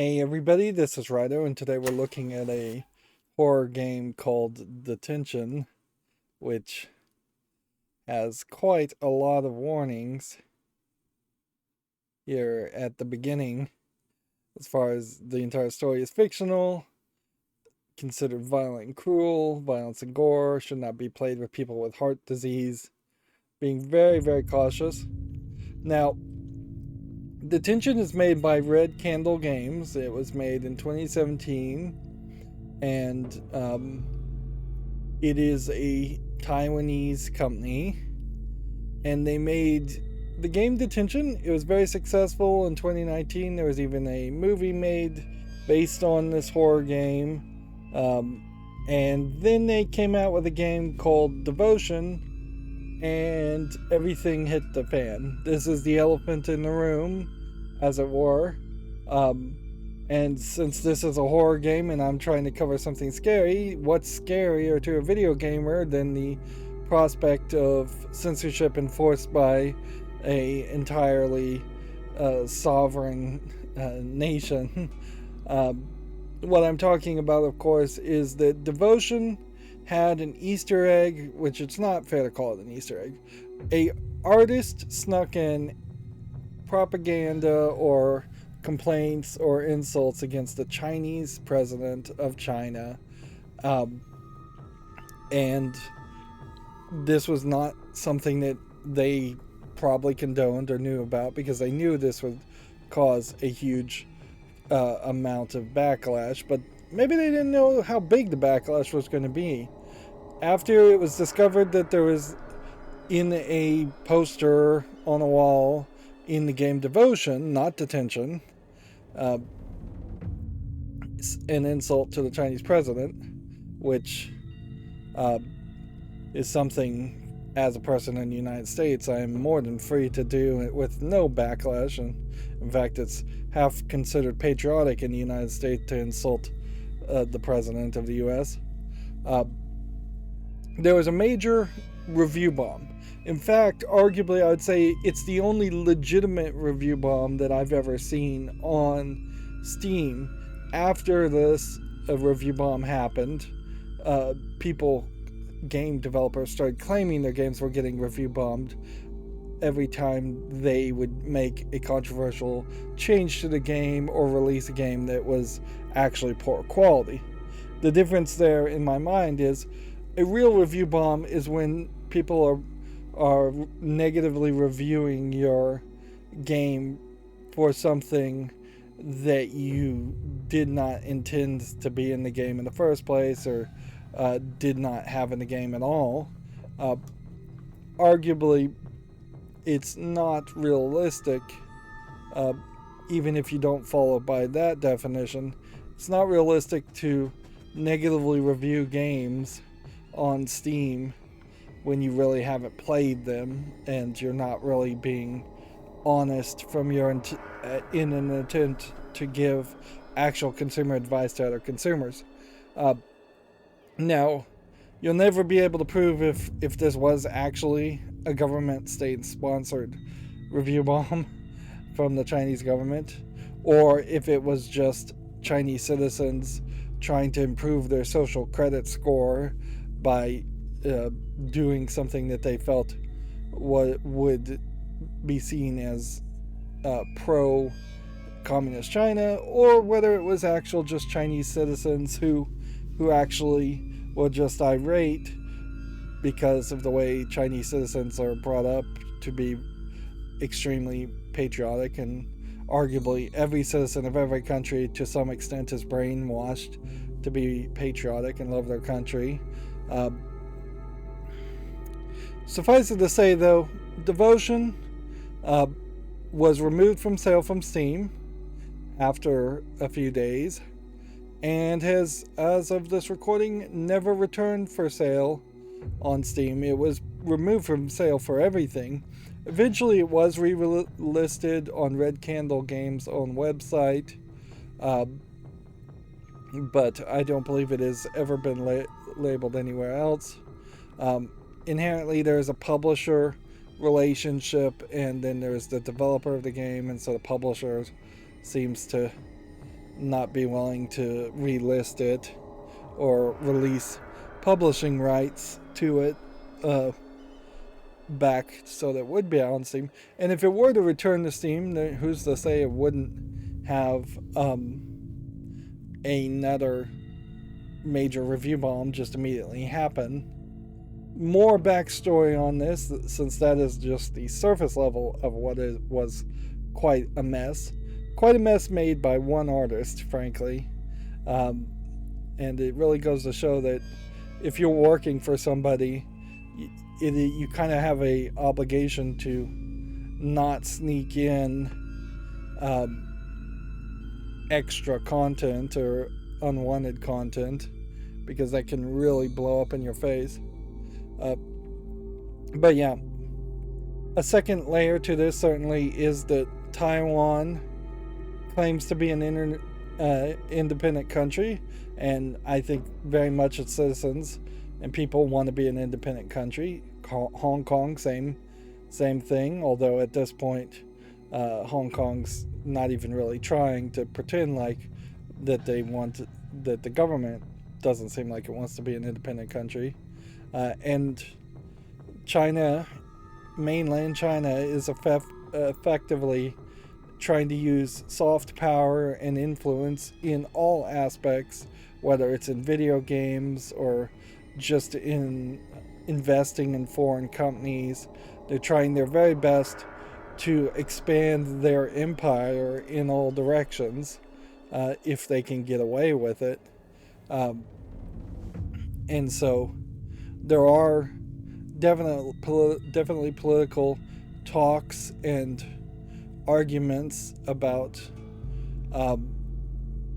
Hey everybody, this is Rydo, and today we're looking at a horror game called Detention, which has quite a lot of warnings here at the beginning. As far as the entire story is fictional, considered violent and cruel, violence and gore, should not be played with people with heart disease, being very, very cautious. Now, Detention is made by Red Candle Games. It was made in 2017, and it is a Taiwanese company, and they made the game Detention. It was very successful in 2019. There was even a movie made based on this horror game. And then they came out with a game called Devotion, and everything hit the fan. This is the elephant in the room, as it were. And since this is a horror game and I'm trying to cover something scary, what's scarier to a video gamer than the prospect of censorship enforced by a entirely sovereign nation? What I'm talking about, of course, is that Devotion had an Easter egg, which it's not fair to call it an Easter egg. A artist snuck in propaganda or complaints or insults against the Chinese president of China. And this was not something that they probably condoned or knew about, because they knew this would cause a huge amount of backlash, but maybe they didn't know how big the backlash was going to be. After it was discovered that there was, in a poster on a wall in the game Devotion, not Detention, an insult to the Chinese president, which is something, as a person in the United States, I am more than free to do it with no backlash. And in fact, it's half considered patriotic in the United States to insult the president of the U.S. There was a major review bomb. In fact, arguably, I would say it's the only legitimate review bomb that I've ever seen on Steam. After this review bomb happened, game developers started claiming their games were getting review bombed every time they would make a controversial change to the game or release a game that was actually poor quality. The difference there, in my mind, is a real review bomb is when people are negatively reviewing your game for something that you did not intend to be in the game in the first place, or did not have in the game at all. Arguably, it's not realistic, even if you don't follow by that definition. It's not realistic to negatively review games on Steam when you really haven't played them and you're not really being honest from your in an attempt to give actual consumer advice to other consumers. Now, you'll never be able to prove if this was actually a government state-sponsored review bomb from the Chinese government, or if it was just Chinese citizens trying to improve their social credit score by doing something that they felt would be seen as pro-communist China, or whether it was actual just Chinese citizens who actually were just irate because of the way Chinese citizens are brought up to be extremely patriotic, and arguably every citizen of every country to some extent is brainwashed to be patriotic and love their country. Suffice it to say, though, Devotion was removed from sale from Steam after a few days, and has, as of this recording, never returned for sale on Steam. It was removed from sale for everything. Eventually, it was re-listed on Red Candle Games' own website, but I don't believe it has ever been labeled anywhere else. Inherently, there's a publisher relationship, and then there's the developer of the game, and so the publisher seems to not be willing to relist it or release publishing rights to it back so that it would be out on Steam. And if it were to return to Steam, who's to say it wouldn't have another major review bomb just immediately happen. More backstory on this, since that is just the surface level of what it was. Quite a mess made by one artist, frankly, and it really goes to show that if you're working for somebody, you kind of have a obligation to not sneak in extra content or unwanted content, because that can really blow up in your face. But yeah, a second layer to this certainly is that Taiwan claims to be an independent country, and I think very much its citizens and people want to be an independent country. Hong Kong, same thing, although at this point Hong Kong's not even really trying to pretend like that that the government doesn't seem like it wants to be an independent country. And China, mainland China, is effectively trying to use soft power and influence in all aspects, whether it's in video games or just in investing in foreign companies. They're trying their very best to expand their empire in all directions, if they can get away with it. And so there are definitely political talks and arguments about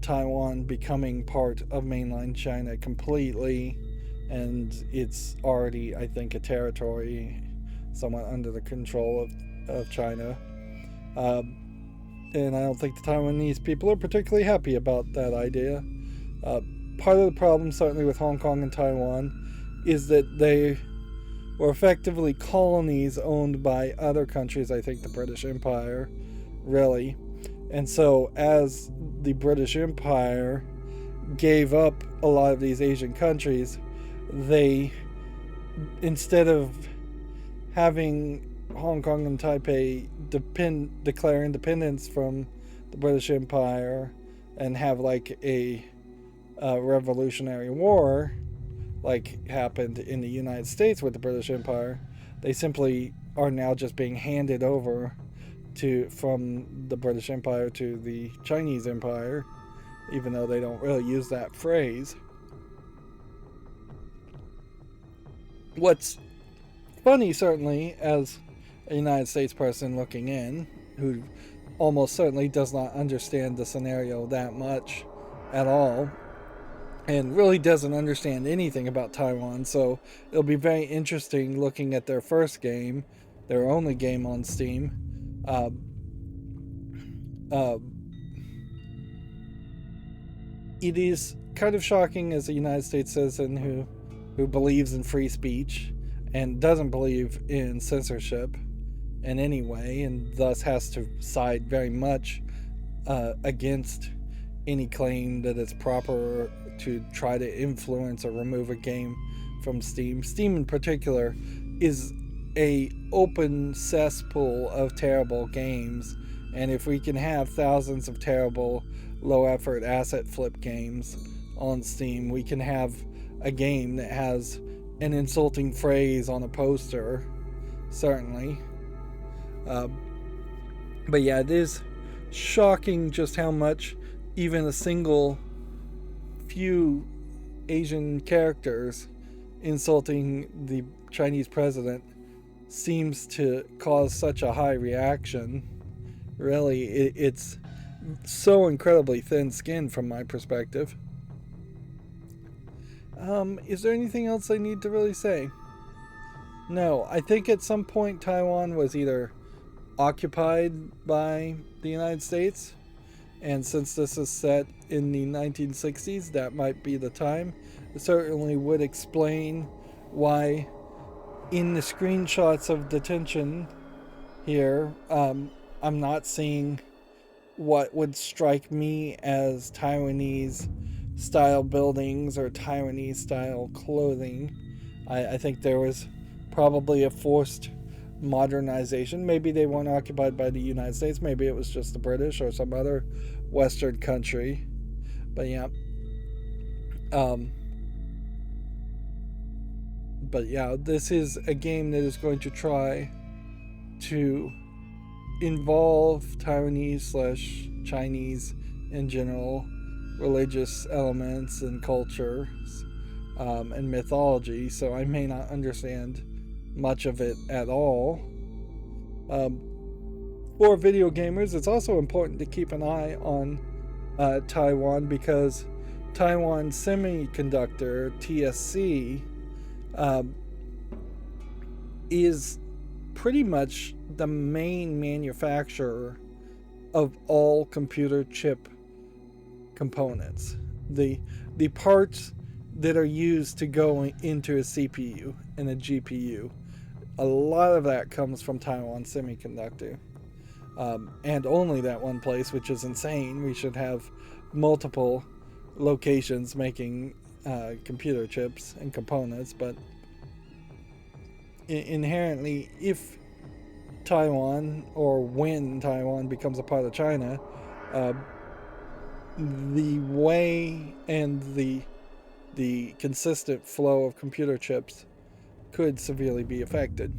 Taiwan becoming part of mainland China completely, and it's already, I think, a territory somewhat under the control of China. And I don't think the Taiwanese people are particularly happy about that idea. Part of the problem, certainly with Hong Kong and Taiwan, is that they were effectively colonies owned by other countries. I think the British Empire, really. And so as the British Empire gave up a lot of these Asian countries, they, instead of having Hong Kong and Taipei declare independence from the British Empire and have like a revolutionary war like happened in the United States with the British Empire, they simply are now just being handed over from the British Empire to the Chinese Empire, even though they don't really use that phrase. What's funny, certainly, as a United States person looking in, who almost certainly does not understand the scenario that much at all, and really doesn't understand anything about Taiwan, so it'll be very interesting looking at their first game, their only game on Steam. It is kind of shocking as a United States citizen who believes in free speech and doesn't believe in censorship in any way, and thus has to side very much against any claim that it's proper to try to influence or remove a game from Steam. Steam in particular is a open cesspool of terrible games, and if we can have thousands of terrible low effort asset flip games on Steam, we can have a game that has an insulting phrase on a poster, certainly. But yeah, it is shocking just how much even a single few Asian characters insulting the Chinese president seems to cause such a high reaction. Really, it's so incredibly thin-skinned from my perspective. Is there anything else I need to really say? No, I think at some point Taiwan was either occupied by the United States, and since this is set in the 1960s, that might be the time. It certainly would explain why in the screenshots of Detention here, I'm not seeing what would strike me as Taiwanese style buildings or Taiwanese style clothing. I think there was probably a forced modernization. Maybe they weren't occupied by the United States. Maybe it was just the British or some other Western country. But yeah. Um, but yeah, this is a game that is going to try to involve Taiwanese / Chinese in general religious elements and cultures and mythology, so I may not understand much of it at all. For video gamers, it's also important to keep an eye on Taiwan, because Taiwan Semiconductor, TSC, is pretty much the main manufacturer of all computer chip components. The parts that are used to go into a CPU and a GPU, a lot of that comes from Taiwan Semiconductor. And only that one place, which is insane. We should have multiple locations making computer chips and components, but inherently, if Taiwan, or when Taiwan becomes a part of China, the way and the consistent flow of computer chips could severely be affected.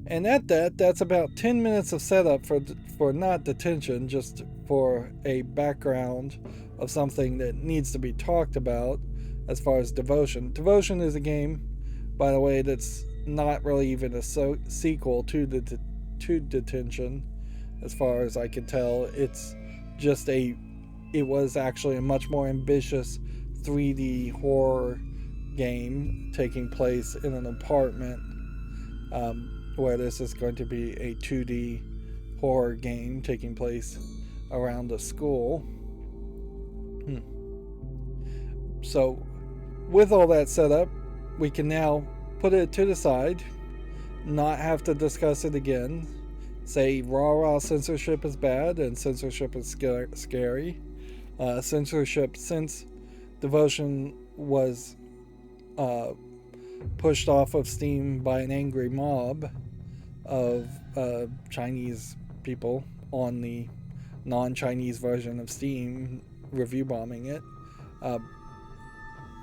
And at that's about 10 minutes of setup for not detention, just for a background of something that needs to be talked about as far as Devotion. Devotion is a game, by the way, that's not really even a sequel to Detention, as far as I can tell. It's just it was actually a much more ambitious 3D horror game taking place in an apartment, where this is going to be a 2D horror game taking place around a school. So, with all that set up, we can now put it to the side, not have to discuss it again, say raw censorship is bad and censorship is scary. Censorship, since Devotion was pushed off of Steam by an angry mob of Chinese people on the non-Chinese version of Steam, review bombing it.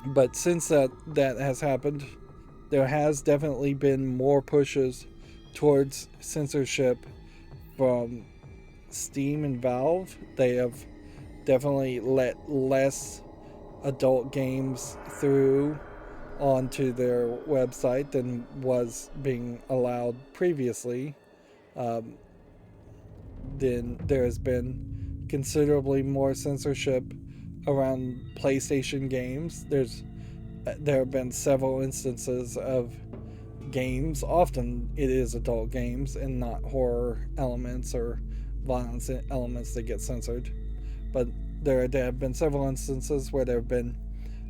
But since that has happened, there has definitely been more pushes towards censorship from Steam and Valve. They have definitely let less adult games through onto their website than was being allowed previously. Then there has been considerably more censorship around PlayStation games. There have been several instances of games, often it is adult games and not horror elements or violence elements that get censored, but there have been several instances where there have been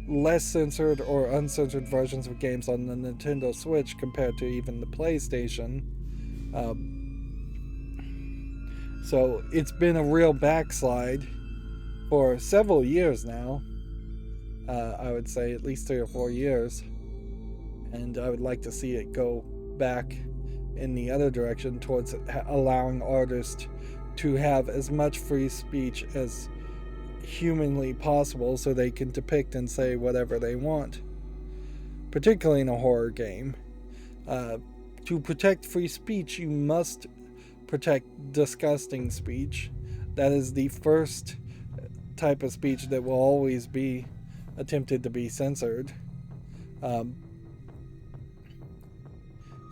less censored or uncensored versions of games on the Nintendo Switch compared to even the PlayStation. So it's been a real backslide for several years now. I would say at least 3 or 4 years. And I would like to see it go back in the other direction towards allowing artists to have as much free speech as humanly possible so they can depict and say whatever they want, particularly in a horror game. To protect free speech, you must protect disgusting speech. That is the first type of speech that will always be attempted to be censored.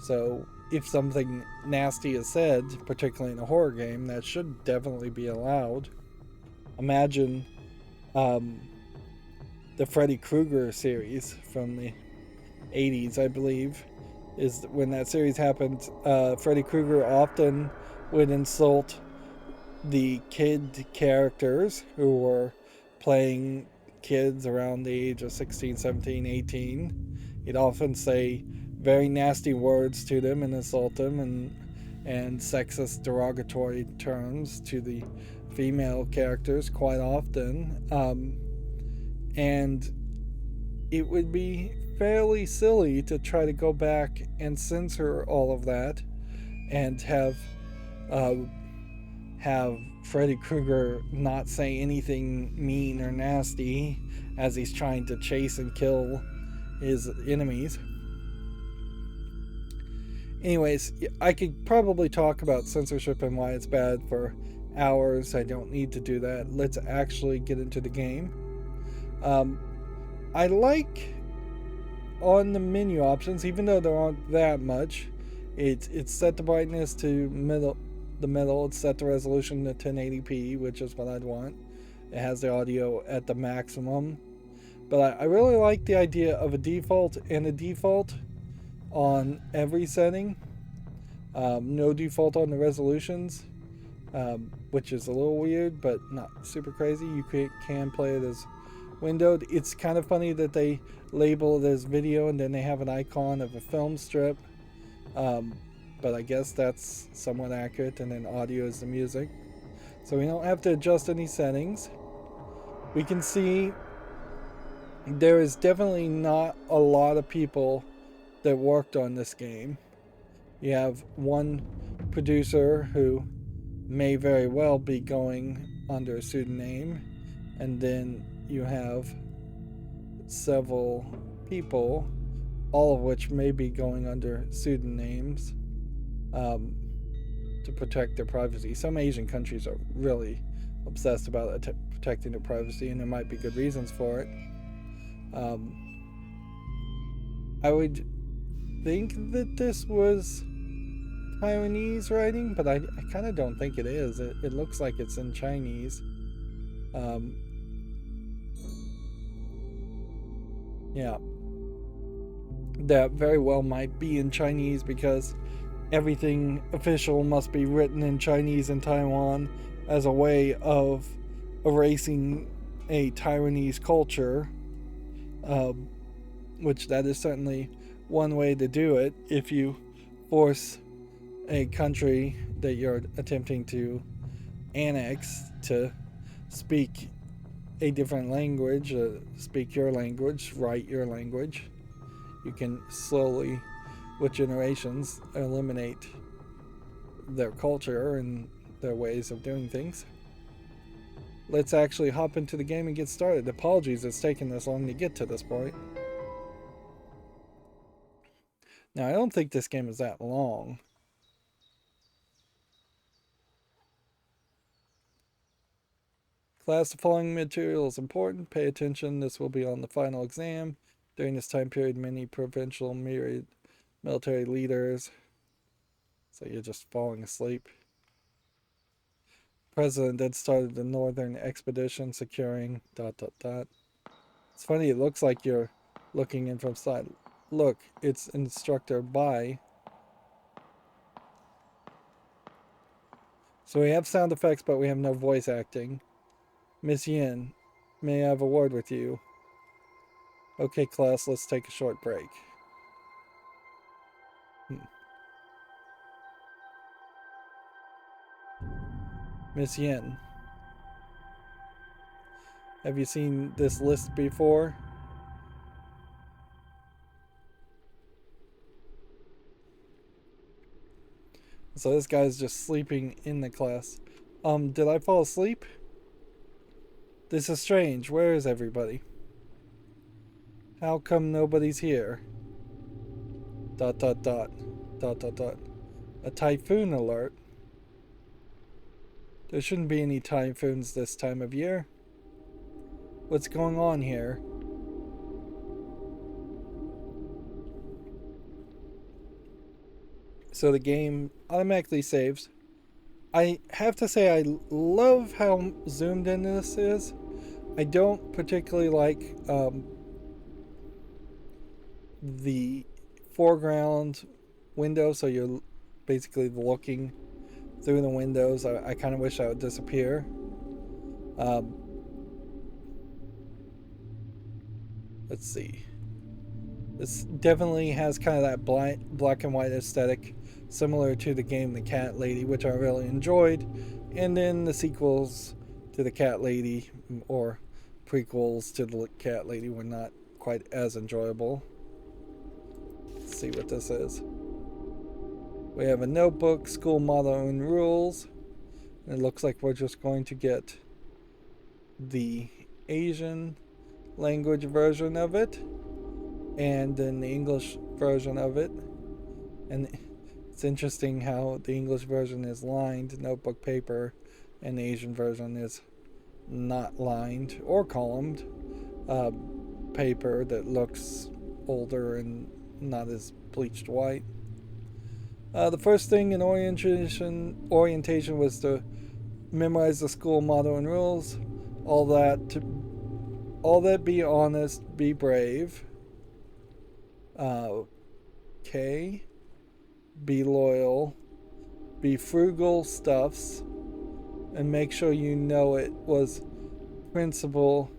So if something nasty is said, particularly in a horror game, that should definitely be allowed. Imagine the Freddy Krueger series from the 80s, I believe, is when that series happened. Freddy Krueger often would insult the kid characters who were playing kids around the age of 16, 17, 18. He'd often say very nasty words to them and insult them and sexist derogatory terms to the female characters quite often. And it would be fairly silly to try to go back and censor all of that and uh, have Freddy Krueger not say anything mean or nasty as he's trying to chase and kill his enemies. Anyways, I could probably talk about censorship and why it's bad for hours. I don't need to do that. Let's actually get into the game. I like on the menu options, even though there aren't that much, it's set the brightness to the middle. It's set the resolution to 1080p, which is what I'd want. It has the audio at the maximum. But I really like the idea of a default and a default on every setting. No default on the resolutions, which is a little weird, but not super crazy. You can play it as windowed. It's kind of funny that they label it as video and then they have an icon of a film strip. But I guess that's somewhat accurate, and then audio is the music. So we don't have to adjust any settings. We can see there is definitely not a lot of people that worked on this game. You have one producer who may very well be going under a pseudonym, and then you have several people, all of which may be going under pseudonyms to protect their privacy. Some Asian countries are really obsessed about protecting their privacy, and there might be good reasons for it. I would think that this was Taiwanese writing, but I kind of don't think it is. It looks like it's in Chinese. Yeah. That very well might be in Chinese because everything official must be written in Chinese in Taiwan as a way of erasing a Taiwanese culture, which that is certainly one way to do it. If you force a country that you're attempting to annex to speak a different language, speak your language, write your language, you can slowly, with generations, eliminate their culture and their ways of doing things. Let's actually hop into the game and get started. Apologies it's taken this long to get to this point. Now, I don't think this game is that long. Class, the following material is important. Pay attention. This will be on the final exam. During this time period, many provincial military leaders. So you're just falling asleep. President then started the northern expedition, securing ... It's funny, it looks like you're looking in from side. Look, it's instructor by. So we have sound effects, but we have no voice acting. Miss Yin, may I have a word with you? Okay, class, let's take a short break. Miss Yin, have you seen this list before? So this guy's just sleeping in the class. Did I fall asleep? This is strange. Where is everybody? How come nobody's here? ... A typhoon alert? There shouldn't be any typhoons this time of year. What's going on here? So the game automatically saves. I have to say I love how zoomed in this is. I don't particularly like the foreground window, so you're basically looking through the windows. I kind of wish that would disappear. Let's see. This definitely has kind of that black and white aesthetic similar to the game The Cat Lady, which I really enjoyed, and then the sequels to The Cat Lady, or prequels to The Cat Lady, were not quite as enjoyable. Let's see what this is. We have a notebook, school motto and rules. And it looks like we're just going to get the Asian language version of it and then the English version of it. And it's interesting how the English version is lined notebook paper and the Asian version is not lined or columned paper that looks older and not as bleached white. The first thing in orientation was to memorize the school motto and rules. All that, be honest, be brave. Okay. Be loyal. Be frugal stuffs. And make sure you know it was Principal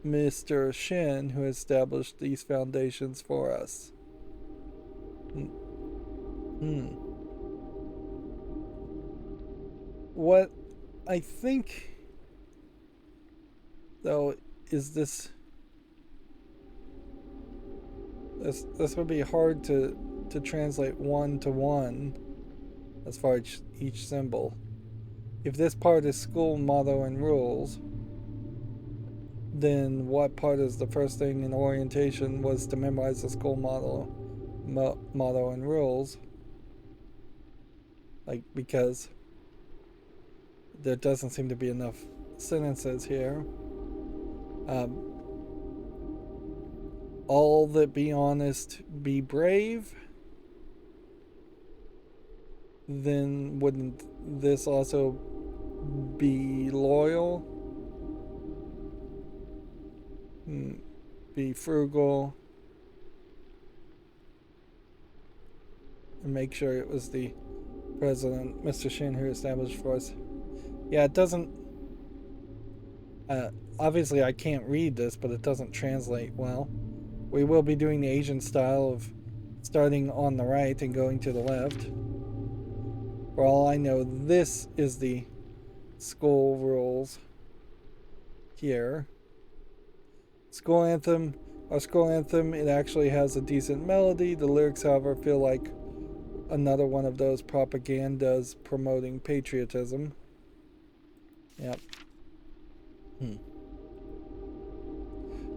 Mr. Shin who established these foundations for us. What I think, though, is this would be hard to translate one to one as far as each symbol. If this part is school motto and rules, then what part is the first thing in orientation was to memorize the school motto and rules? Like, because there doesn't seem to be enough sentences here. All that, be honest, be brave. Then wouldn't this also be loyal? Be frugal. And make sure it was the President, Mr. Shin, who established for us. Yeah, it doesn't... obviously I can't read this, but it doesn't translate well. We will be doing the Asian style of starting on the right and going to the left. For all I know, this is the school rules here. School anthem. Our school anthem, it actually has a decent melody. The lyrics, however, feel like another one of those propagandas promoting patriotism. Yep.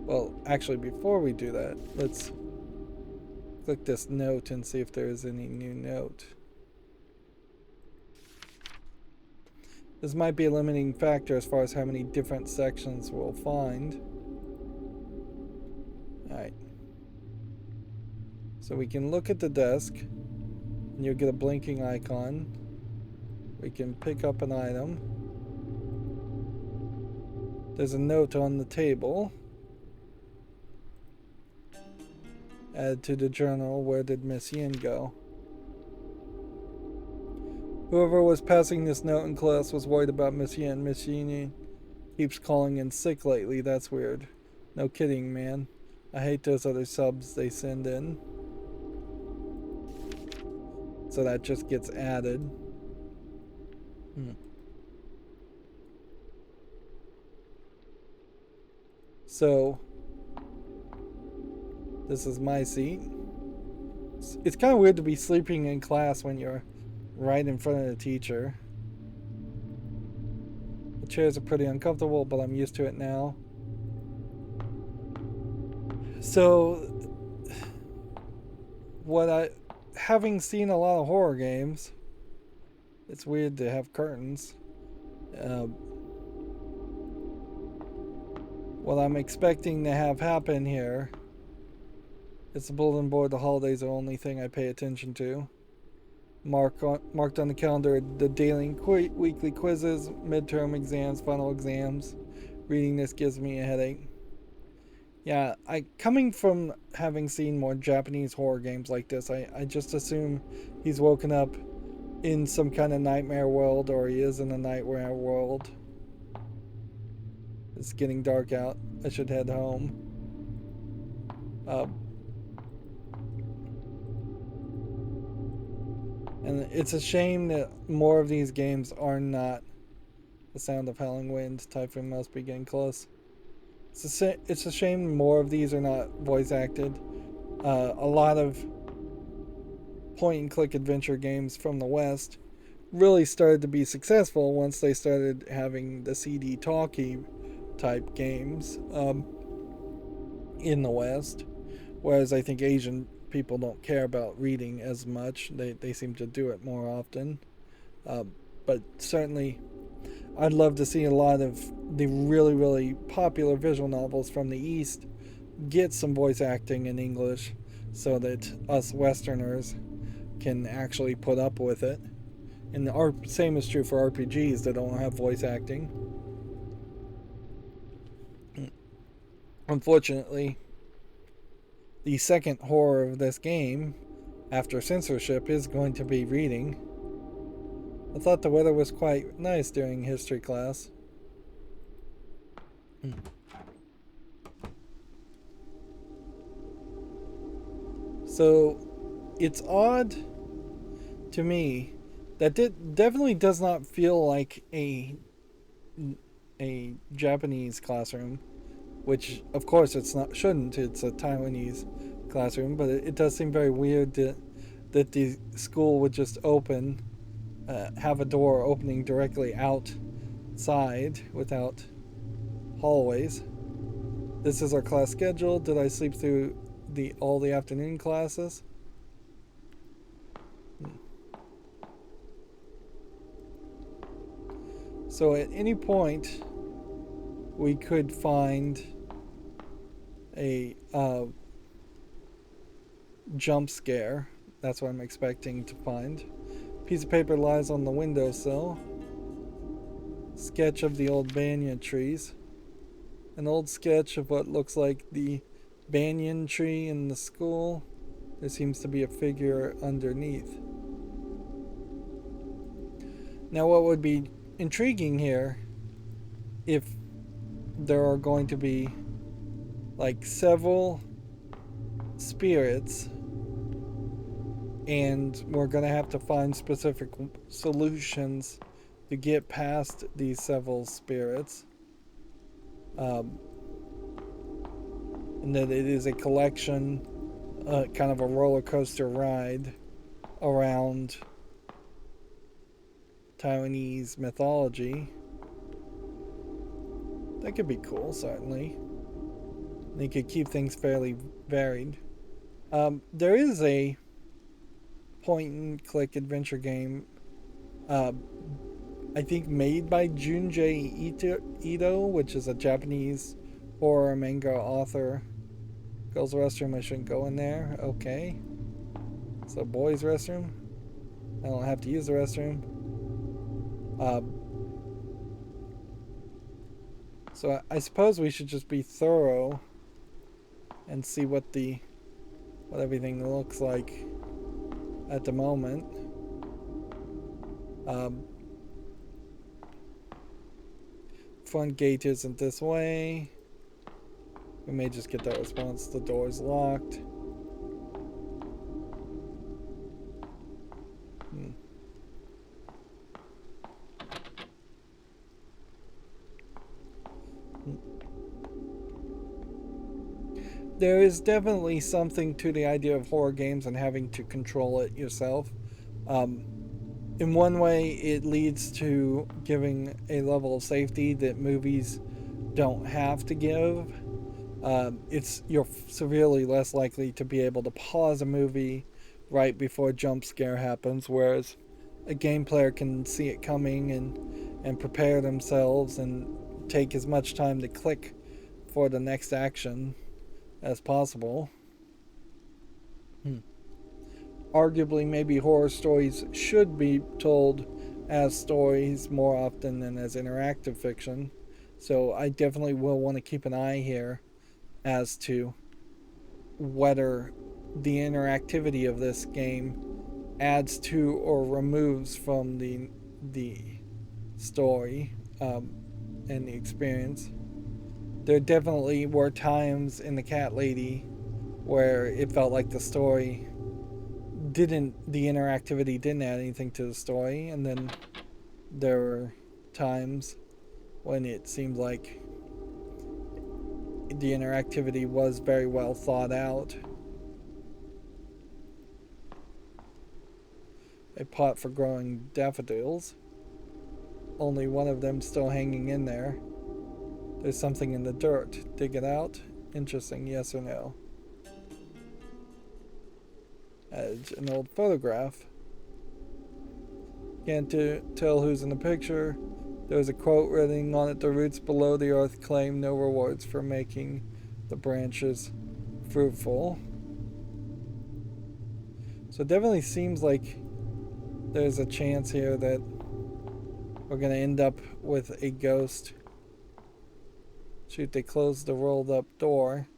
Well, actually, before we do that, let's click this note and see if there is any new note. This might be a limiting factor as far as how many different sections we'll find. Alright. So we can look at the desk, and you'll get a blinking icon. We can pick up an item. There's a note on the table. Add to the journal. Where did Miss Yin go? Whoever was passing this note in class was worried about Miss Yin. Miss Yin keeps calling in sick lately. That's weird. No kidding, man. I hate those other subs they send in. So that just gets added. So this is my seat. It's kind of weird to be sleeping in class when you're right in front of the teacher. The chairs are pretty uncomfortable, but I'm used to it now. So, having seen a lot of horror games, it's weird to have curtains. What I'm expecting to have happen here, it's the bulletin board. The holidays are the only thing I pay attention to. Marked on the calendar the daily and weekly quizzes, midterm exams, final exams. Reading this gives me a headache. Yeah, coming from having seen more Japanese horror games like this, I just assume he's woken up in some kind of nightmare world, or he is in a nightmare world. It's getting dark out. I should head home. And it's a shame that more of these games are not the sound of howling wind. Typhoon must be getting close. It's a shame more of these are not voice acted. A lot of point and click adventure games from the West really started to be successful once they started having the CD talkie type games in the West. Whereas I think Asian people don't care about reading as much. They seem to do it more often. But certainly, I'd love to see a lot of the really, really popular visual novels from the East get some voice acting in English so that us Westerners can actually put up with it. And the same is true for RPGs that don't have voice acting. Unfortunately, the second horror of this game, after censorship, is going to be reading. I thought the weather was quite nice during history class. So, it's odd to me that it definitely does not feel like a Japanese classroom, which of course it's not, shouldn't. It's a Taiwanese classroom, but it does seem very weird that the school would just open, have a door opening directly outside without hallways. This is our class schedule. Did I sleep through all the afternoon classes? So at any point, we could find a jump scare. That's what I'm expecting to find. Piece of paper lies on the windowsill. Sketch of the old banyan trees. An old sketch of what looks like the banyan tree in the school. There seems to be a figure underneath. Now, what would be intriguing here, if there are going to be like several spirits and we're going to have to find specific solutions to get past these several spirits, and that it is a collection, kind of a roller coaster ride around Taiwanese mythology. That could be cool, certainly. They could keep things fairly varied. There is a point and click adventure game, I think made by Junji Ito, which is a Japanese horror manga author. Girls' restroom, I shouldn't go in there. Okay. So, boys' restroom. I don't have to use the restroom. So I suppose we should just be thorough and see what everything looks like at the moment. Front gate isn't this way. We may just get that response. The door's locked. There is definitely something to the idea of horror games and having to control it yourself. In one way, it leads to giving a level of safety that movies don't have to give. You're severely less likely to be able to pause a movie right before a jump scare happens, whereas a game player can see it coming and prepare themselves and take as much time to click for the next action as possible. Arguably, maybe horror stories should be told as stories more often than as interactive fiction. So I definitely will want to keep an eye here as to whether the interactivity of this game adds to or removes from the story and the experience. There definitely were times in The Cat Lady where it felt like the story the interactivity didn't add anything to the story, and then there were times when it seemed like the interactivity was very well thought out. A pot for growing daffodils. Only one of them still hanging in there. There's something in the dirt. Dig it out. Interesting, yes or no? An old photograph. Can't tell who's in the picture. There's a quote written on it: "The roots below the earth claim no rewards for making the branches fruitful." So it definitely seems like there's a chance here that we're going to end up with a ghost. Shoot, they closed the rolled up door.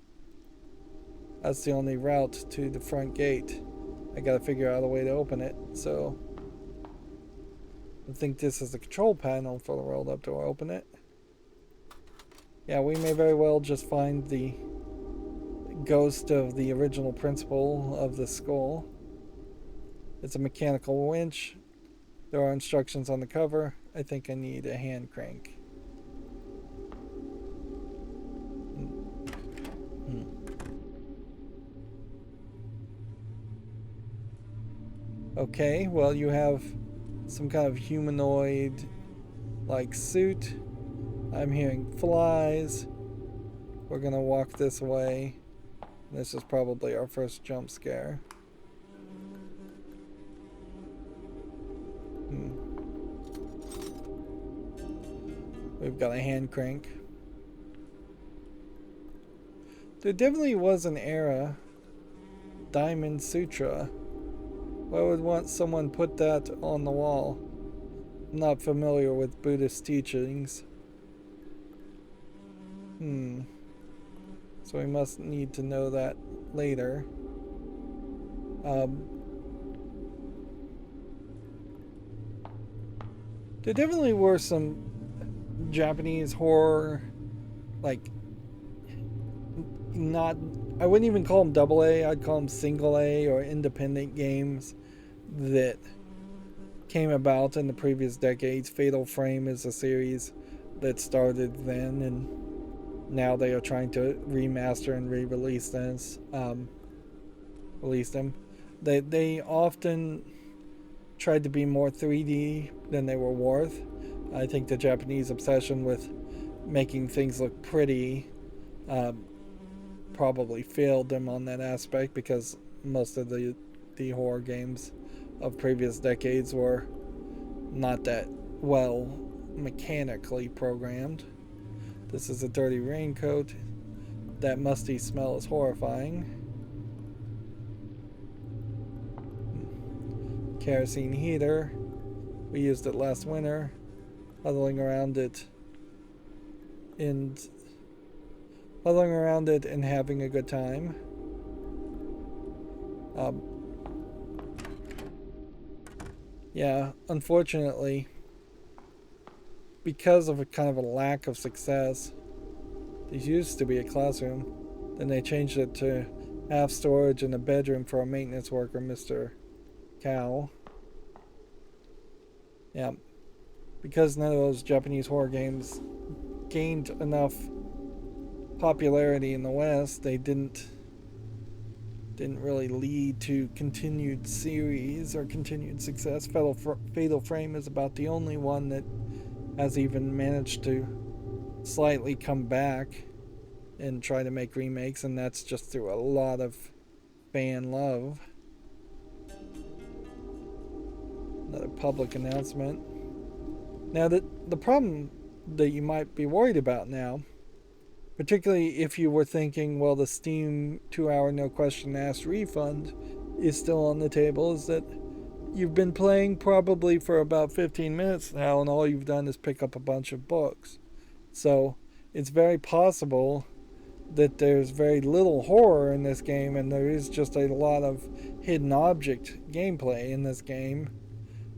That's the only route to the front gate. I gotta figure out a way to open it, so I think this is the control panel for the rolled up door. Open it. Yeah, we may very well just find the ghost of the original principle of the skull. It's a mechanical winch. There are instructions on the cover. I think I need a hand crank. Okay, well, you have some kind of humanoid like suit. I'm hearing flies. We're gonna walk this way. This is probably our first jump scare. We've got a hand crank. There definitely was an era. Diamond Sutra. Why would want someone put that on the wall? I'm not familiar with Buddhist teachings. So we must need to know that later. There definitely were some Japanese horror, like, not, I wouldn't even call them double A, I'd call them single A or independent games that came about in the previous decades. Fatal Frame is a series that started then, and now they are trying to remaster and re-release this. Release them. They often tried to be more 3D than they were worth. I think the Japanese obsession with making things look pretty probably failed them on that aspect, because most of the horror games of previous decades were not that well mechanically programmed. This is a dirty raincoat. That musty smell is horrifying. Kerosene heater. We used it last winter. Huddling around it and having a good time. Yeah, unfortunately, because of a kind of a lack of success, this used to be a classroom. Then they changed it to half storage and a bedroom for a maintenance worker, Mr. Cow. Yeah, because none of those Japanese horror games gained enough popularity in the West, they didn't really lead to continued series or continued success. Fatal Frame is about the only one that has even managed to slightly come back and try to make remakes, and that's just through a lot of fan love. Another public announcement. Now, the problem that you might be worried about now, particularly if you were thinking, well, the Steam 2-hour no question asked refund is still on the table, is that you've been playing probably for about 15 minutes now, and all you've done is pick up a bunch of books. So it's very possible that there's very little horror in this game, and there is just a lot of hidden object gameplay in this game.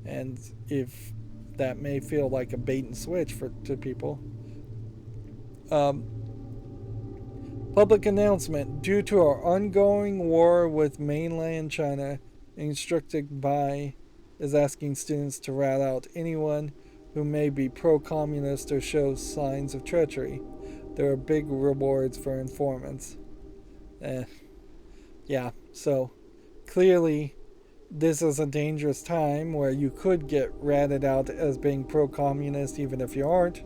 And if that may feel like a bait and switch to people. Public announcement. Due to our ongoing war with mainland China, Instructed by is asking students to rat out anyone who may be pro-communist or shows signs of treachery. There are big rewards for informants. Eh, yeah, so clearly this is a dangerous time where you could get ratted out as being pro-communist even if you aren't.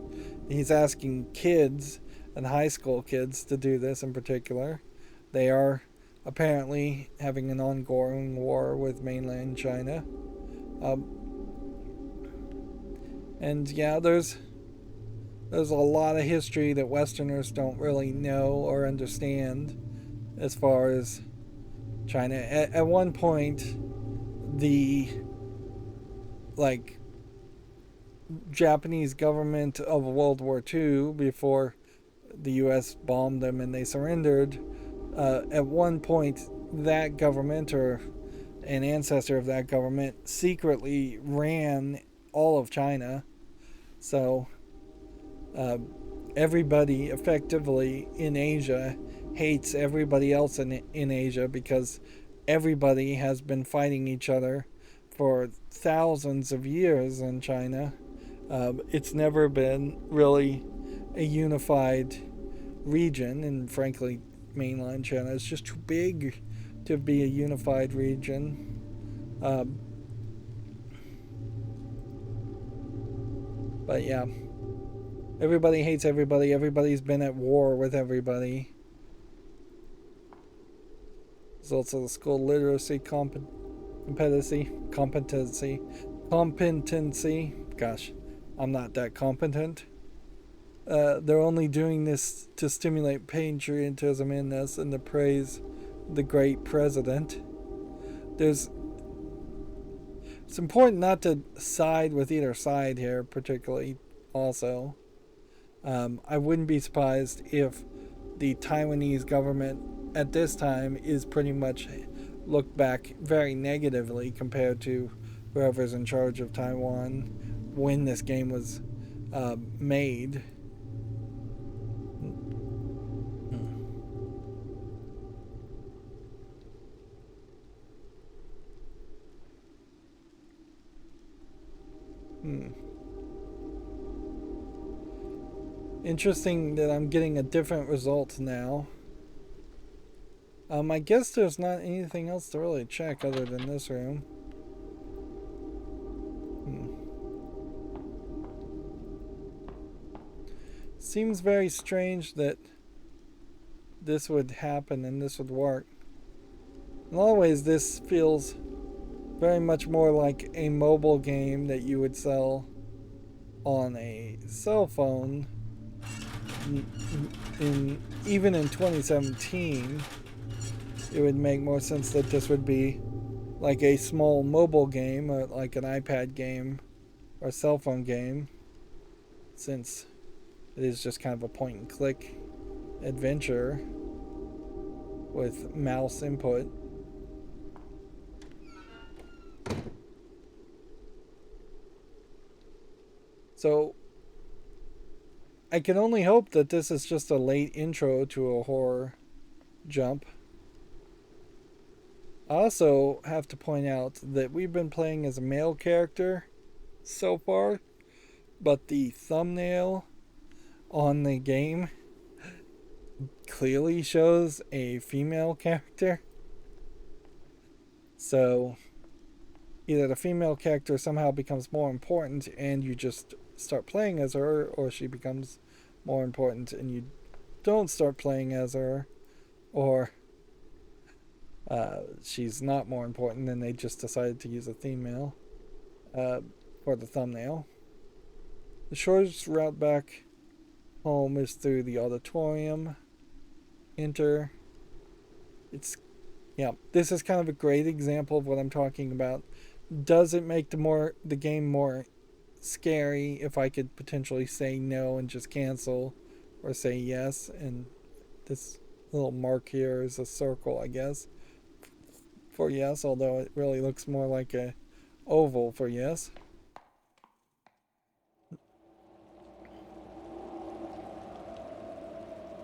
He's asking kids and high school kids to do this in particular. They are apparently having an ongoing war with mainland China. And yeah, there's a lot of history that Westerners don't really know or understand as far as China. At one point, the like Japanese government of World War II, before the U.S. bombed them and they surrendered, at one point that government or an ancestor of that government secretly ran all of China. So everybody effectively in Asia hates everybody else in Asia because everybody has been fighting each other for thousands of years in China. It's never been really a unified region, and frankly, mainland China is just too big to be a unified region. But yeah, everybody hates everybody. Everybody's been at war with everybody. Results of the school literacy competency. Gosh, I'm not that competent. They're only doing this to stimulate patriotism in us and to praise the great president. It's important not to side with either side here, particularly also. I wouldn't be surprised if the Taiwanese government at this time is pretty much looked back very negatively compared to whoever's in charge of Taiwan when this game was made. Interesting that I'm getting a different result now. I guess there's not anything else to really check other than this room. Seems very strange that this would happen and this would work. In a lot of ways, this feels very much more like a mobile game that you would sell on a cell phone. Even in 2017, it would make more sense that this would be like a small mobile game or like an iPad game or a cell phone game, since it is just kind of a point and click adventure with mouse input. So I can only hope that this is just a late intro to a horror jump. I also have to point out that we've been playing as a male character so far, but the thumbnail on the game clearly shows a female character. So either the female character somehow becomes more important and you just start playing as her, or she becomes more important and you don't start playing as her, or she's not more important and they just decided to use a female for the thumbnail. The shortest route back home is through the auditorium. Enter. This is kind of a great example of what I'm talking about. Does it make the game more scary if I could potentially say no and just cancel, or say yes? And this little mark here is a circle, I guess, for yes, although it really looks more like a oval for yes.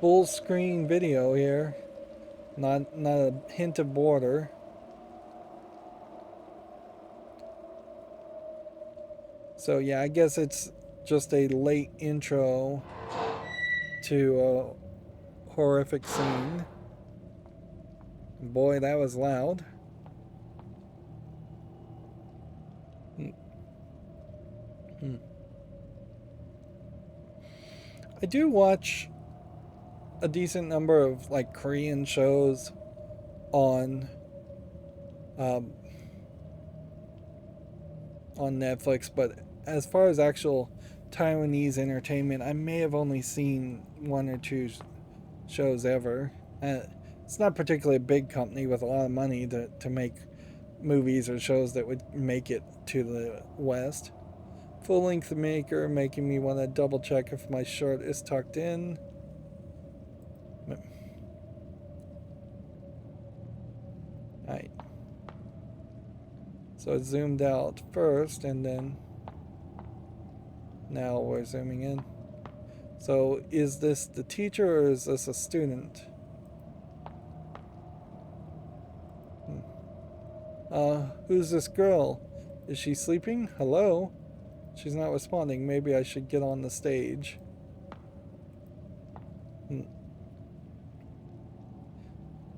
Full screen video here, not a hint of border. So yeah, I guess it's just a late intro to a horrific scene. Boy, that was loud. I do watch a decent number of like Korean shows on um, on Netflix, but as far as actual Taiwanese entertainment, I may have only seen one or two shows ever. It's not particularly a big company with a lot of money to make movies or shows that would make it to the West. Full length maker, making me want to double check if my shirt is tucked in. Alright. So it's zoomed out first and then now we're zooming in. So is this the teacher or is this a student? Who's this girl? Is she sleeping? Hello? She's not responding. Maybe I should get on the stage.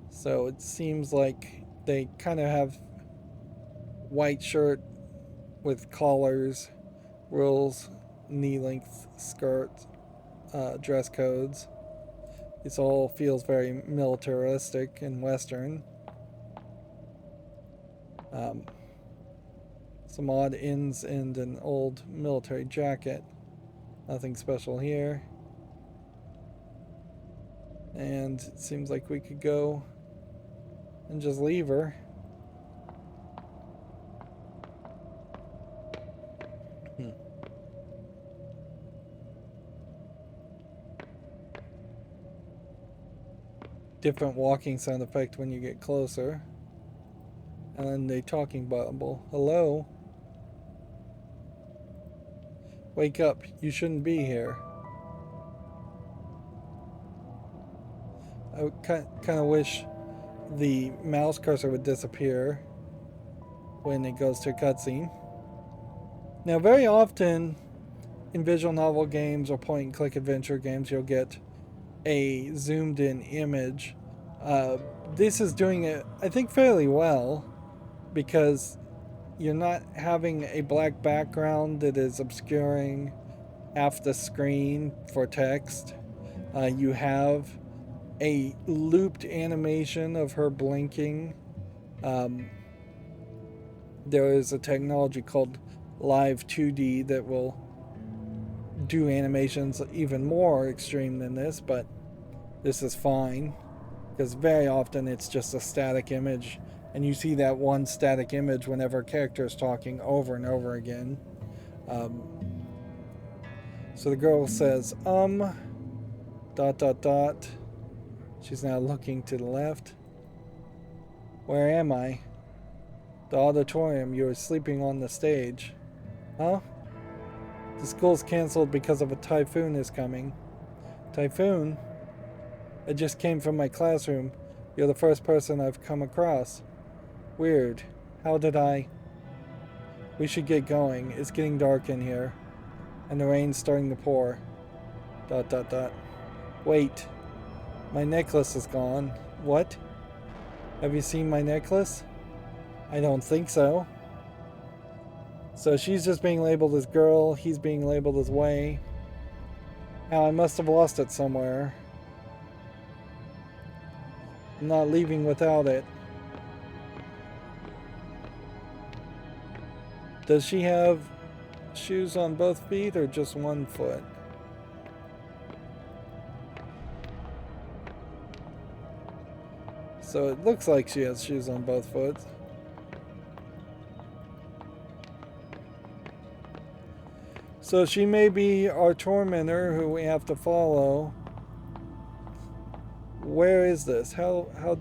So it seems like they kind of have white shirt with collars, rules, knee-length skirt, dress codes. This all feels very militaristic and Western. Some odd ends and an old military jacket. Nothing special here. And it seems like we could go and just leave her. Different walking sound effect when you get closer. And then the talking bubble. Hello? Wake up. You shouldn't be here. I kind of wish the mouse cursor would disappear when it goes to a cutscene. Now, very often in visual novel games or point and click adventure games, you'll get a zoomed in image. This is doing it, I think, fairly well because you're not having a black background that is obscuring half the screen for text. You have a looped animation of her blinking. There is a technology called Live 2D that will do animations even more extreme than this, but this is fine because very often it's just a static image and you see that one static image whenever a character is talking over and over again. So the girl says, dot dot dot. She's now looking to the left. Where am I? The auditorium. You were sleeping on the stage. Huh? The school's canceled because of a typhoon is coming. Typhoon? It just came from my classroom. You're the first person I've come across. Weird. How did I... We should get going. It's getting dark in here. And the rain's starting to pour. Dot dot dot. Wait. My necklace is gone. What? Have you seen my necklace? I don't think so. So she's just being labeled as girl. He's being labeled as Wei. Now I must have lost it somewhere. I'm not leaving without it. Does she have shoes on both feet or just one foot? So it looks like she has shoes on both foot. So she may be our tormentor who we have to follow. Where is this? Where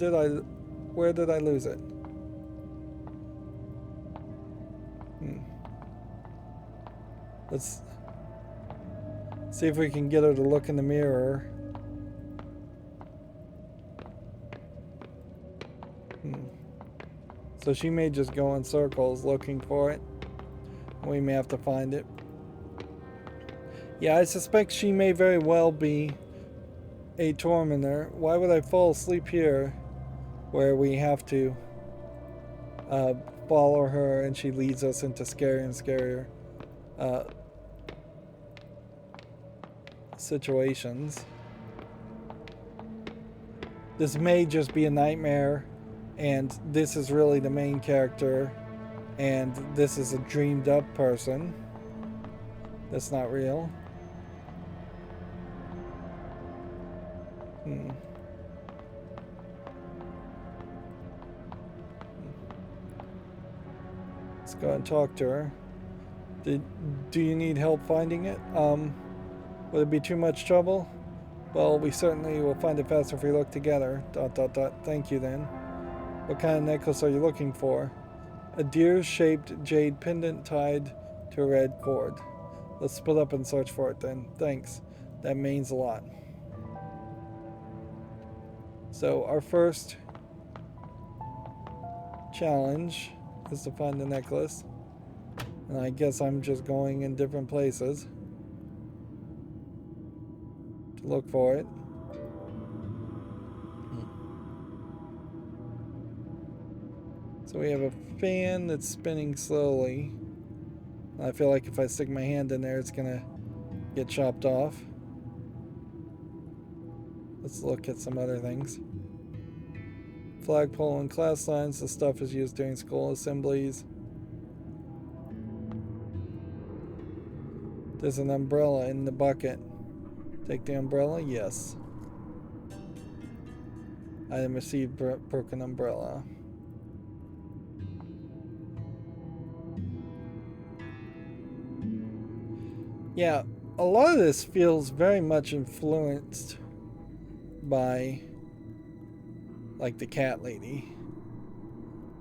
did I lose it? Let's see if we can get her to look in the mirror. So she may just go in circles looking for it. We may have to find it. Yeah, I suspect she may very well be a tormentor. Why would I fall asleep here where we have to uh, follow her and she leads us into scarier and scarier uh, situations? This may just be a nightmare, and this is really the main character, and this is a dreamed up person that's not real. Let's go and talk to her. Do you need help finding it? Would it be too much trouble? Well, we certainly will find it faster if we look together. ... Thank you then. What kind of necklace are you looking for? A deer-shaped jade pendant tied to a red cord. Let's split up and search for it then. Thanks. That means a lot. So our first challenge is to find the necklace. And I guess I'm just going in different places to look for it. So we have a fan that's spinning slowly. I feel like if I stick my hand in there, it's gonna get chopped off. Let's look at some other things. Flagpole and class lines. The stuff is used during school assemblies. There's an umbrella in the bucket. Take the umbrella? Yes. Item received, broken umbrella. Yeah, a lot of this feels very much influenced by, like, the cat lady,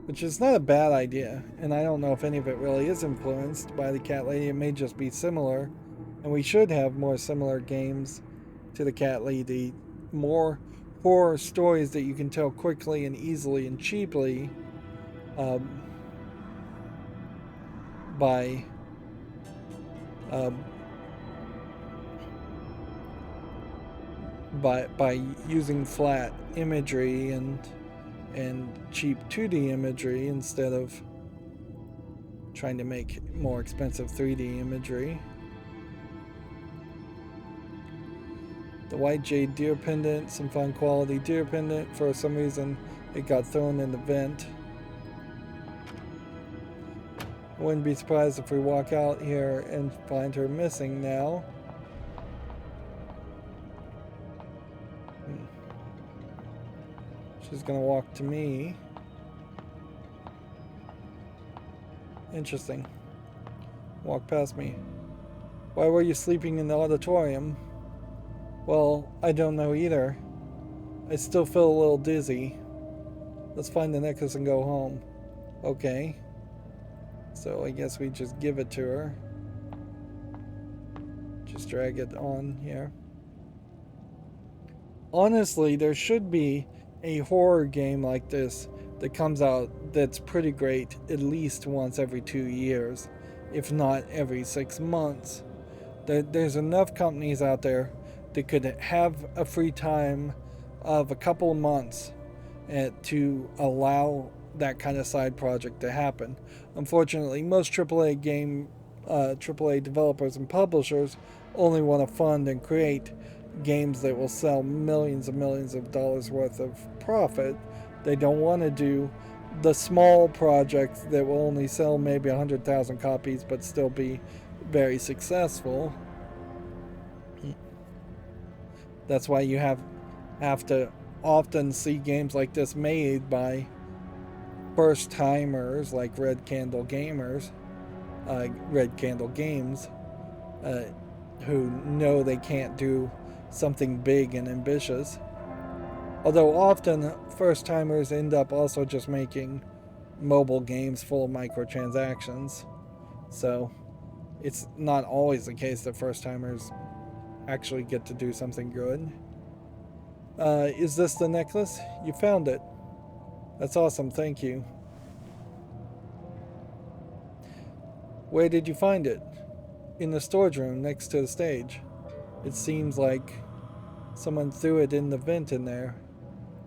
which is not a bad idea, and I don't know if any of it really is influenced by the cat lady. It may just be similar, and we should have more similar games to the cat lady, more horror stories that you can tell quickly and easily and cheaply by using flat imagery and cheap 2D imagery instead of trying to make more expensive 3D imagery. The white jade deer pendant, some fine quality deer pendant. For some reason, it got thrown in the vent. I wouldn't be surprised if we walk out here and find her missing now. She's gonna walk to me. Interesting. Walk past me. Why were you sleeping in the auditorium? Well, I don't know either. I still feel a little dizzy. Let's find the necklace and go home. Okay. So I guess we just give it to her. Just drag it on here. Honestly, there should be a horror game like this that comes out that's pretty great at least once every 2 years, if not every 6 months. There's enough companies out there that could have a free time of a couple of months to allow that kind of side project to happen. Unfortunately, most AAA developers and publishers only want to fund and create games that will sell millions and millions of dollars worth of profit. They don't want to do the small projects that will only sell maybe 100,000 copies but still be very successful. That's why you have to often see games like this made by first timers like Red Candle Games, who know they can't do something big and ambitious. Although often first timers end up also just making mobile games full of microtransactions. So it's not always the case that first timers actually get to do something good. Is this the necklace? You found it. That's awesome, thank you. Where did you find it? in the storage room next to the stage. It seems like someone threw it in the vent in there.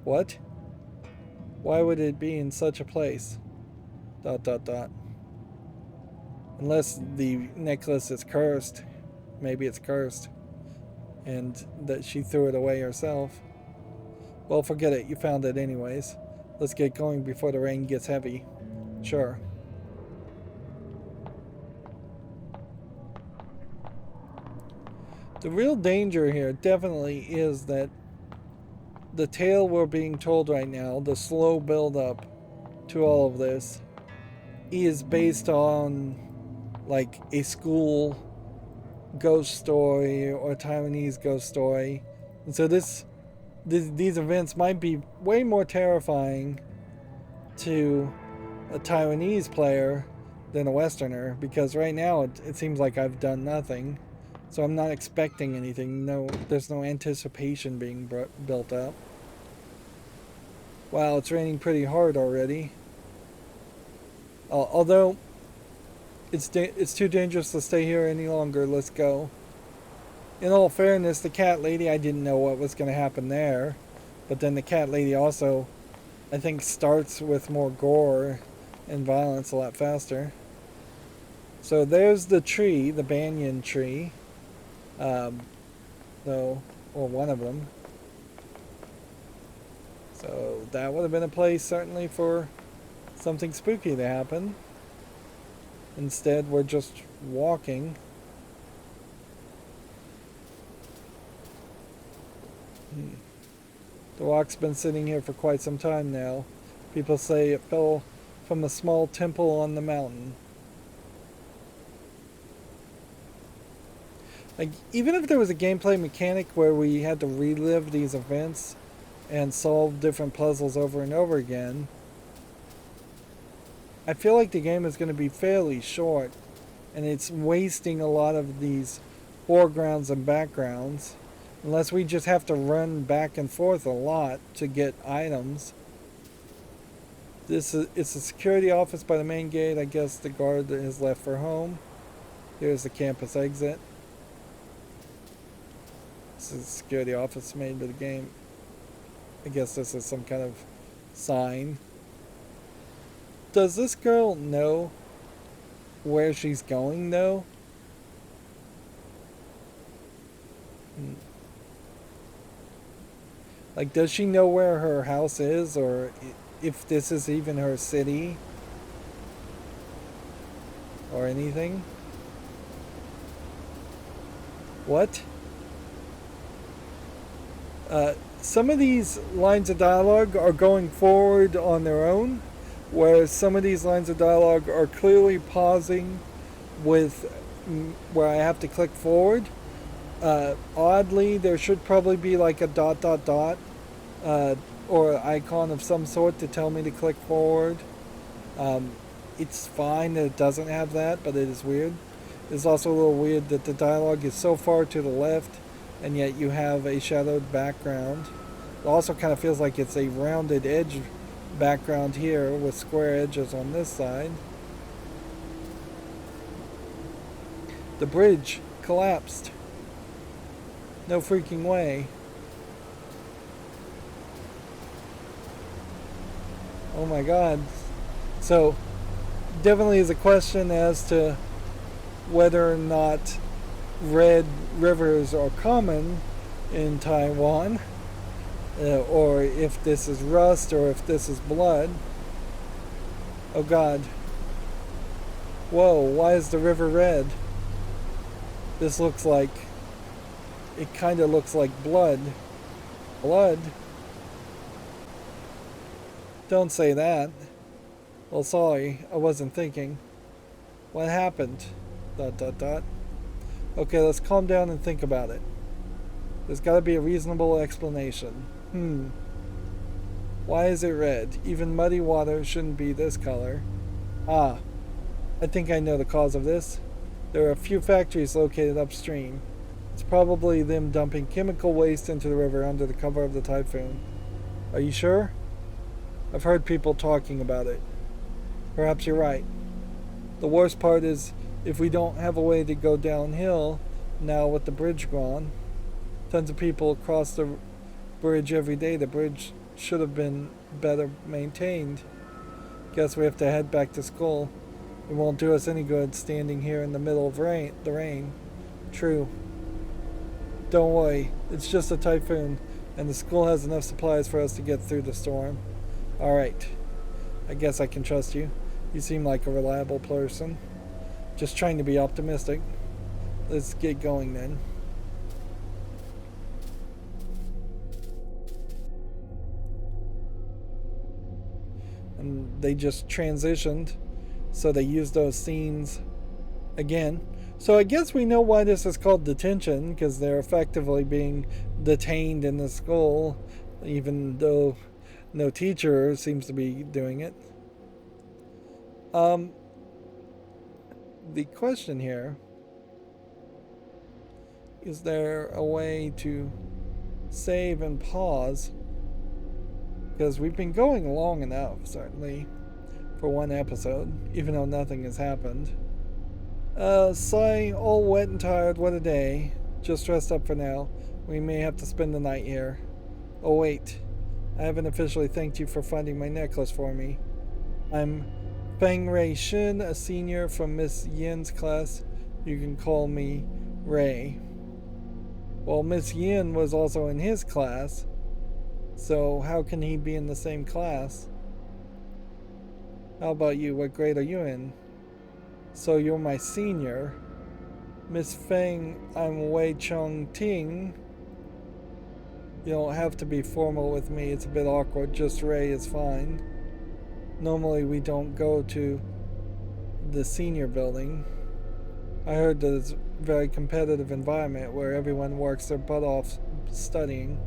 What? Why would it be in such a place? ... Unless the necklace is cursed. Maybe it's cursed. And that she threw it away herself. Well, forget it. You found it anyways. Let's get going before the rain gets heavy. Sure. The real danger here definitely is that the tale we're being told right now, the slow build up to all of this, is based on like a school ghost story or Taiwanese ghost story. And so these events might be way more terrifying to a Taiwanese player than a Westerner, because right now it seems like I've done nothing. So I'm not expecting anything. No, there's no anticipation being built up. Wow, it's raining pretty hard already. Although it's too dangerous to stay here any longer. Let's go. In all fairness, the cat lady, I didn't know what was going to happen there. But then the cat lady also, I think, starts with more gore and violence a lot faster. So there's the tree, the banyan tree. Or one of them. So that would have been a place certainly for something spooky to happen. Instead, we're just walking. The rock's been sitting here for quite some time now. People say it fell from a small temple on the mountain. Like, even if there was a gameplay mechanic where we had to relive these events and solve different puzzles over and over again, I feel like the game is going to be fairly short, and it's wasting a lot of these foregrounds and backgrounds, unless we just have to run back and forth a lot to get items. It's a security office by the main gate. I guess the guard has left for home. Here's the campus exit. This is a security office made by the game. I guess this is some kind of sign. Does this girl know where she's going, though? Like, does she know where her house is, or if this is even her city? Or anything? What? Some of these lines of dialogue are going forward on their own, whereas some of these lines of dialogue are clearly pausing with where I have to click forward. Oddly, there should probably be like a ... or an icon of some sort to tell me to click forward. It's fine that it doesn't have that, but it is weird. It's also a little weird that the dialogue is so far to the left, and yet you have a shadowed background. It also kind of feels like it's a rounded edge background here with square edges on this side. The bridge collapsed. No freaking way. Oh my god. So, definitely is a question as to whether or not red rivers are common in Taiwan, or if this is rust, or if this is blood. Oh god. Whoa, why is the river red? This looks like... It kind of looks like blood. Blood? Don't say that. Well, sorry, I wasn't thinking. What happened? ... Okay, let's calm down and think about it. There's got to be a reasonable explanation. Why is it red? Even muddy water shouldn't be this color. Ah, I think I know the cause of this. There are a few factories located upstream. It's probably them dumping chemical waste into the river under the cover of the typhoon. Are you sure? I've heard people talking about it. Perhaps you're right. The worst part is if we don't have a way to go downhill now with the bridge gone. Tons of people cross the bridge every day. The bridge should have been better maintained. Guess we have to head back to school. It won't do us any good standing here in the middle of the rain. True. Don't worry, it's just a typhoon, and the school has enough supplies for us to get through the storm. Alright, I guess I can trust you. You seem like a reliable person. Just trying to be optimistic. Let's get going then. And they just transitioned, so they used those scenes again. So I guess we know why this is called detention, because they're effectively being detained in the school, even though no teacher seems to be doing it. The question here, is there a way to save and pause? Because we've been going long enough, certainly, for one episode, even though nothing has happened. Sigh, all wet and tired, what a day. Just dressed up for now. We may have to spend the night here. Oh wait, I haven't officially thanked you for finding my necklace for me. I'm Feng Rei Shin, a senior from Miss Yin's class. You can call me Ray. Well, Miss Yin was also in his class, so how can he be in the same class? How about you? What grade are you in? So you're my senior. Miss Feng, I'm Wei Chong Ting. You don't have to be formal with me. It's a bit awkward. Just Ray is fine. Normally we don't go to the senior building. I heard that it's a very competitive environment where everyone works their butt off studying.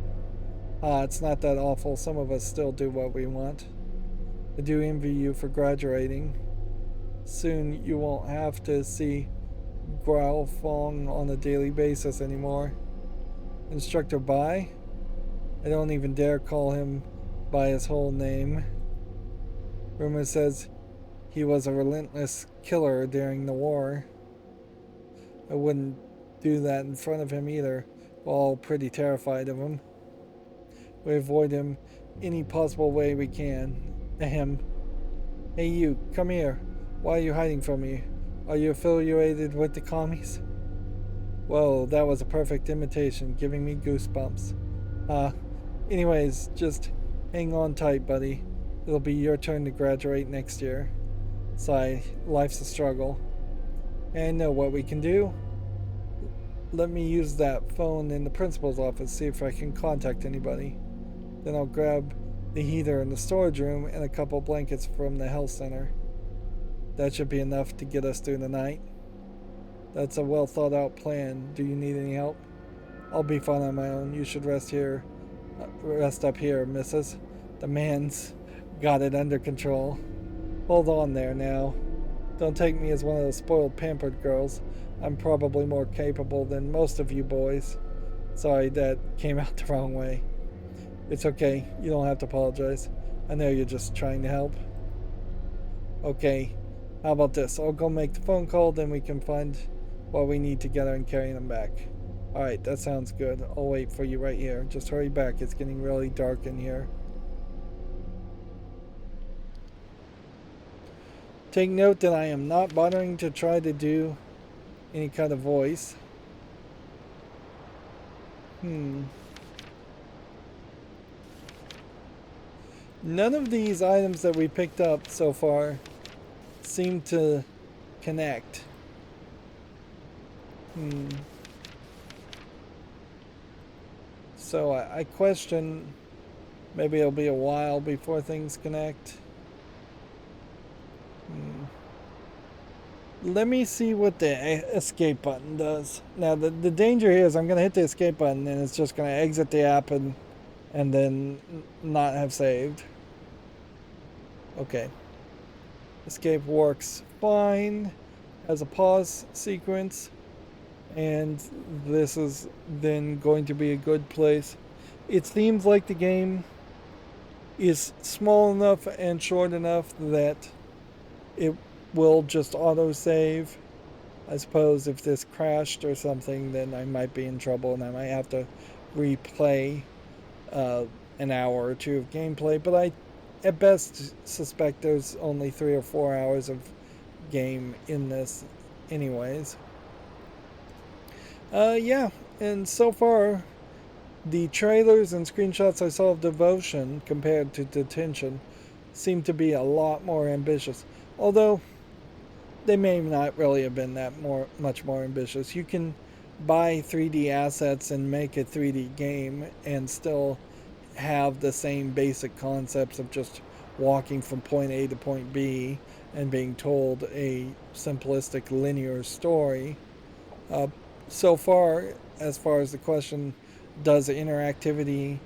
It's not that awful. Some of us still do what we want. I do envy you for graduating. Soon you won't have to see Guao Fong on a daily basis anymore. Instructor Bai? I don't even dare call him by his whole name. Rumor says he was a relentless killer during the war. I wouldn't do that in front of him either. We're all pretty terrified of him. We avoid him any possible way we can. Ahem. Hey you, come here. Why are you hiding from me? Are you affiliated with the commies? Whoa, that was a perfect imitation, giving me goosebumps. Anyways, just hang on tight, buddy. It'll be your turn to graduate next year. Sigh, life's a struggle. And I know what we can do. Let me use that phone in the principal's office, see if I can contact anybody. Then I'll grab the heater in the storage room and a couple blankets from the health center. That should be enough to get us through the night. That's a well thought out plan. Do you need any help? I'll be fine on my own. You should rest up here, missus. The man's got it under control. Hold on there now. Don't take me as one of those spoiled, pampered girls. I'm probably more capable than most of you boys. Sorry, that came out the wrong way. It's okay. You don't have to apologize. I know you're just trying to help. Okay. How about this? I'll go make the phone call, then we can find what we need together and carry them back. Alright, that sounds good. I'll wait for you right here. Just hurry back. It's getting really dark in here. Take note that I am not bothering to try to do any kind of voice. None of these items that we picked up so far seem to connect. So I question, maybe it'll be a while before things connect. Let me see what the escape button does. Now the danger here is I'm going to hit the escape button and it's just going to exit the app and then not have saved. Okay. Escape works fine. Has a pause sequence. And this is then going to be a good place. It seems like the game is small enough and short enough that it will just auto-save I suppose if this crashed or something, then I might be in trouble and I might have to replay uh, an hour or two of gameplay. But I, at best, suspect there's only 3 or 4 hours of game in this, anyways. Yeah, and so far, the trailers and screenshots I saw of Devotion compared to Detention seem to be a lot more ambitious. Although they may not really have been that much more ambitious. You can buy 3D assets and make a 3D game and still have the same basic concepts of just walking from point A to point B and being told a simplistic linear story. Uh, so far as the question, does interactivity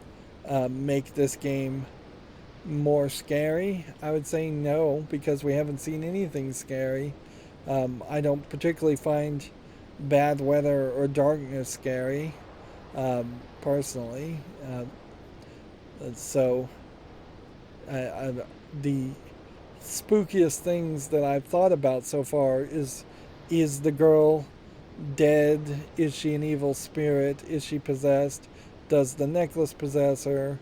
make this game more scary? I would say no, because we haven't seen anything scary. I don't particularly find bad weather or darkness scary, personally. So, the spookiest things that I've thought about so far is the girl dead? Is she an evil spirit? Is she possessed? Does the necklace possess her?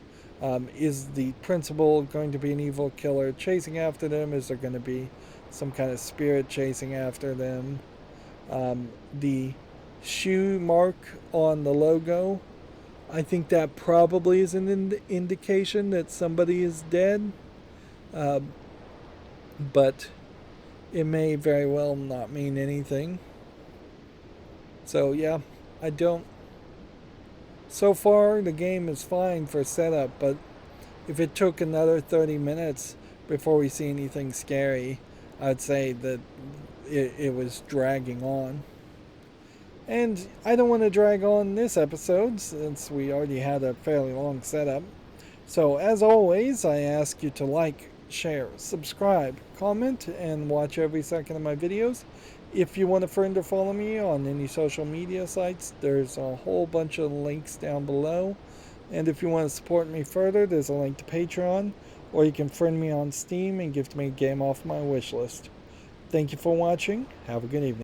Is the principal going to be an evil killer chasing after them? Is there going to be some kind of spirit chasing after them? The shoe mark on the logo, I think that probably is an indication that somebody is dead. Uh, but it may very well not mean anything. So yeah, I don't. So far, the game is fine for setup, but if it took another 30 minutes before we see anything scary, I'd say that it was dragging on. And I don't want to drag on this episode since we already had a fairly long setup. So, as always, I ask you to like, share, subscribe, comment, and watch every second of my videos. If you want a friend or follow me on any social media sites, there's a whole bunch of links down below. And if you want to support me further, there's a link to Patreon, or you can friend me on Steam and gift me a game off my wish list. Thank you for watching. Have a good evening.